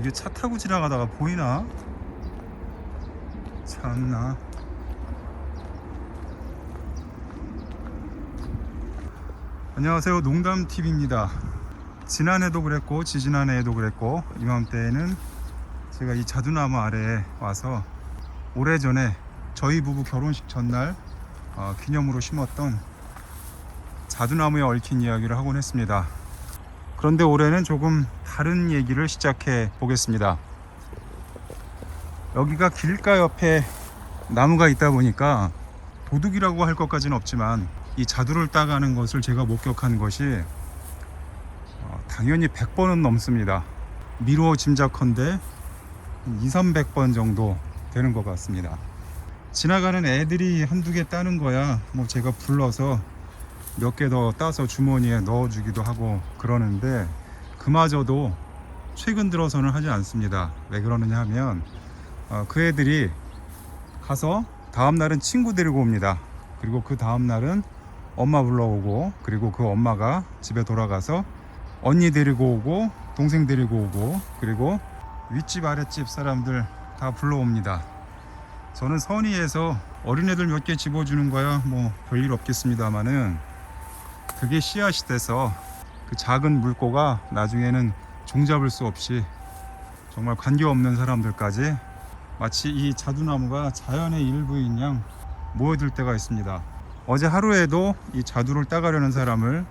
이게 차 타고 지나가다가 보이나? 참나. 안녕하세요, 농담TV입니다. 지난해도 그랬고 지지난해에도 그랬고 이맘때에는 제가 이 자두나무 아래에 와서 오래전에 저희 부부 결혼식 전날 기념으로 심었던 자두나무에 얽힌 이야기를 하곤 했습니다. 그런데 올해는 조금 다른 얘기를 시작해 보겠습니다. 여기가 길가 옆에 나무가 있다 보니까 도둑이라고 할 것까지는 없지만 이 자두를 따가는 것을 제가 목격한 것이 당연히 100번은 넘습니다. 미루어 짐작컨대 200~300번 정도 되는 것 같습니다. 지나가는 애들이 한두 개 따는 거야 뭐 제가 불러서 몇 개 더 따서 주머니에 넣어주기도 하고 그러는데 그마저도 최근 들어서는 하지 않습니다. 왜 그러느냐 하면 그 애들이 가서 다음날은 친구 데리고 옵니다. 그리고 그 다음날은 엄마 불러오고, 그리고 그 엄마가 집에 돌아가서 언니 데리고 오고 동생 데리고 오고, 그리고 윗집 아랫집 사람들 다 불러옵니다. 저는 선의에서 어린애들 몇 개 집어주는 거야 뭐 별일 없겠습니다만은 그게 씨앗이 돼서 그 작은 물고가 나중에는 종잡을 수 없이 정말 관계없는 사람들까지 마치 이 자두나무가 자연의 일부인 양 모여들 때가 있습니다. 어제 하루에도 이 자두를 따가려는 사람을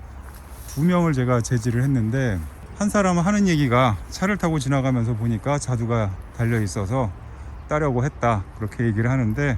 2명을 제가 제지를 했는데, 한 사람은 하는 얘기가 차를 타고 지나가면서 보니까 자두가 달려 있어서 따려고 했다 그렇게 얘기를 하는데,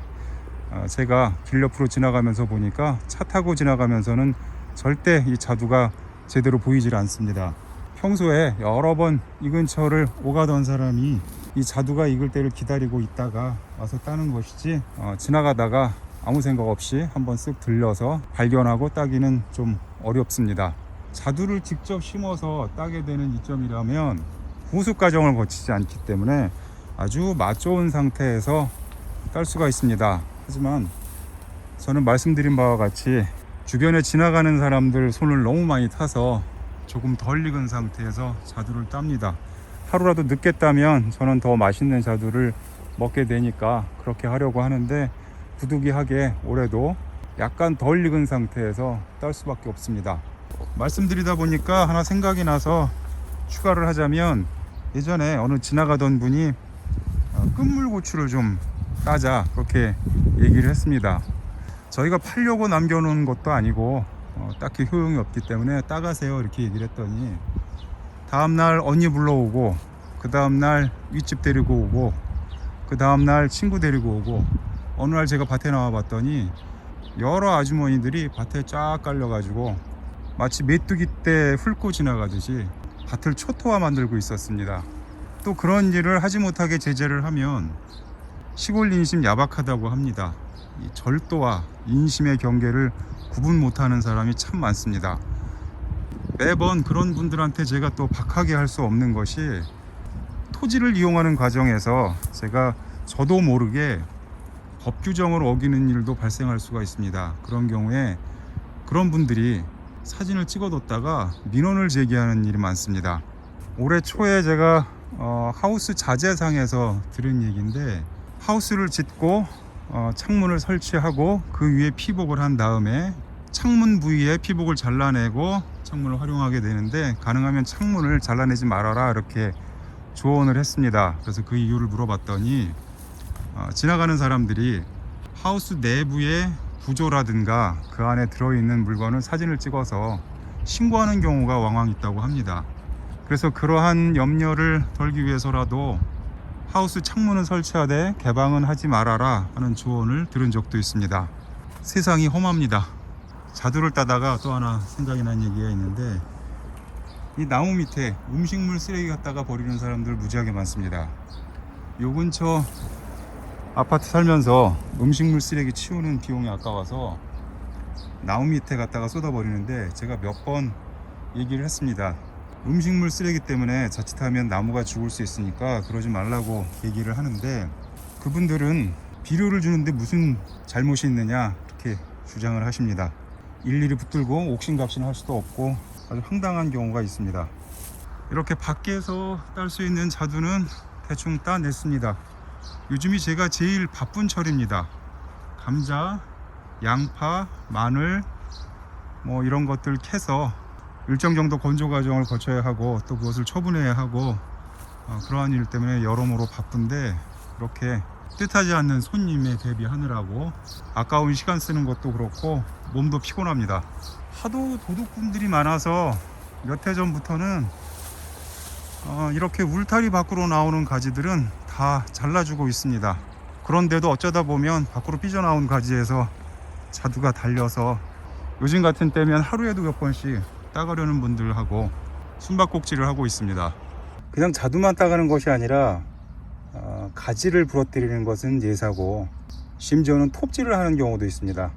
제가 길 옆으로 지나가면서 보니까 차 타고 지나가면서는 절대 이 자두가 제대로 보이질 않습니다. 평소에 여러 번 이 근처를 오가던 사람이 이 자두가 익을 때를 기다리고 있다가 와서 따는 것이지, 지나가다가 아무 생각 없이 한번 쓱 들려서 발견하고 따기는 좀 어렵습니다. 자두를 직접 심어서 따게 되는 이점이라면 후숙 과정을 거치지 않기 때문에 아주 맛 좋은 상태에서 딸 수가 있습니다. 하지만 저는 말씀드린 바와 같이 주변에 지나가는 사람들 손을 너무 많이 타서 조금 덜 익은 상태에서 자두를 땁니다. 하루라도 늦게 따면 저는 더 맛있는 자두를 먹게 되니까 그렇게 하려고 하는데, 부득이하게 올해도 약간 덜 익은 상태에서 딸 수밖에 없습니다. 말씀드리다 보니까 하나 생각이 나서 추가를 하자면, 예전에 어느 지나가던 분이 끝물고추를 좀 따자 그렇게 얘기를 했습니다. 저희가 팔려고 남겨놓은 것도 아니고 딱히 효용이 없기 때문에 따가세요 이렇게 얘기를 했더니, 다음날 언니 불러오고, 그 다음날 윗집 데리고 오고, 그 다음날 친구 데리고 오고, 어느 날 제가 밭에 나와 봤더니 여러 아주머니들이 밭에 쫙 깔려가지고 마치 메뚜기 때 훑고 지나가듯이 밭을 초토화 만들고 있었습니다. 또 그런 일을 하지 못하게 제재를 하면 시골 인심 야박하다고 합니다. 이 절도와 인심의 경계를 구분 못하는 사람이 참 많습니다. 매번 그런 분들한테 제가 또 박하게 할 수 없는 것이, 토지를 이용하는 과정에서 저도 모르게 법 규정을 어기는 일도 발생할 수가 있습니다. 그런 경우에 그런 분들이 사진을 찍어뒀다가 민원을 제기하는 일이 많습니다. 올해 초에 제가 하우스 자재상에서 들은 얘기인데, 하우스를 짓고 창문을 설치하고 그 위에 피복을 한 다음에 창문 부위에 피복을 잘라내고 창문을 활용하게 되는데, 가능하면 창문을 잘라내지 말아라 이렇게 조언을 했습니다. 그래서 그 이유를 물어봤더니 지나가는 사람들이 하우스 내부의 구조라든가 그 안에 들어있는 물건을 사진을 찍어서 신고하는 경우가 왕왕 있다고 합니다. 그래서 그러한 염려를 덜기 위해서라도 하우스 창문은 설치하되 개방은 하지 말아라 하는 조언을 들은 적도 있습니다. 세상이 험합니다. 자두를 따다가 또 하나 생각이 난 얘기가 있는데, 이 나무 밑에 음식물 쓰레기 갖다가 버리는 사람들 무지하게 많습니다. 요 근처 아파트 살면서 음식물 쓰레기 치우는 비용이 아까워서 나무 밑에 갖다가 쏟아 버리는데, 제가 몇 번 얘기를 했습니다. 음식물 쓰레기 때문에 자칫하면 나무가 죽을 수 있으니까 그러지 말라고 얘기를 하는데, 그분들은 비료를 주는데 무슨 잘못이 있느냐 이렇게 주장을 하십니다. 일일이 붙들고 옥신각신 할 수도 없고 아주 황당한 경우가 있습니다. 이렇게 밖에서 딸 수 있는 자두는 대충 따냈습니다. 요즘이 제가 제일 바쁜 철입니다. 감자, 양파, 마늘 뭐 이런 것들 캐서 일정 정도 건조 과정을 거쳐야 하고 또 그것을 처분해야 하고 그러한 일 때문에 여러모로 바쁜데, 이렇게 뜻하지 않는 손님에 대비하느라고 아까운 시간 쓰는 것도 그렇고 몸도 피곤합니다. 하도 도둑꾼들이 많아서 몇 해 전부터는 이렇게 울타리 밖으로 나오는 가지들은 다 잘라주고 있습니다. 그런데도 어쩌다 보면 밖으로 삐져나온 가지에서 자두가 달려서 요즘 같은 때면 하루에도 몇 번씩 따가려는 분들하고 숨바꼭질을 하고 있습니다. 그냥 자두만 따가는 것이 아니라 가지를 부러뜨리는 것은 예사고 심지어는 톱질을 하는 경우도 있습니다.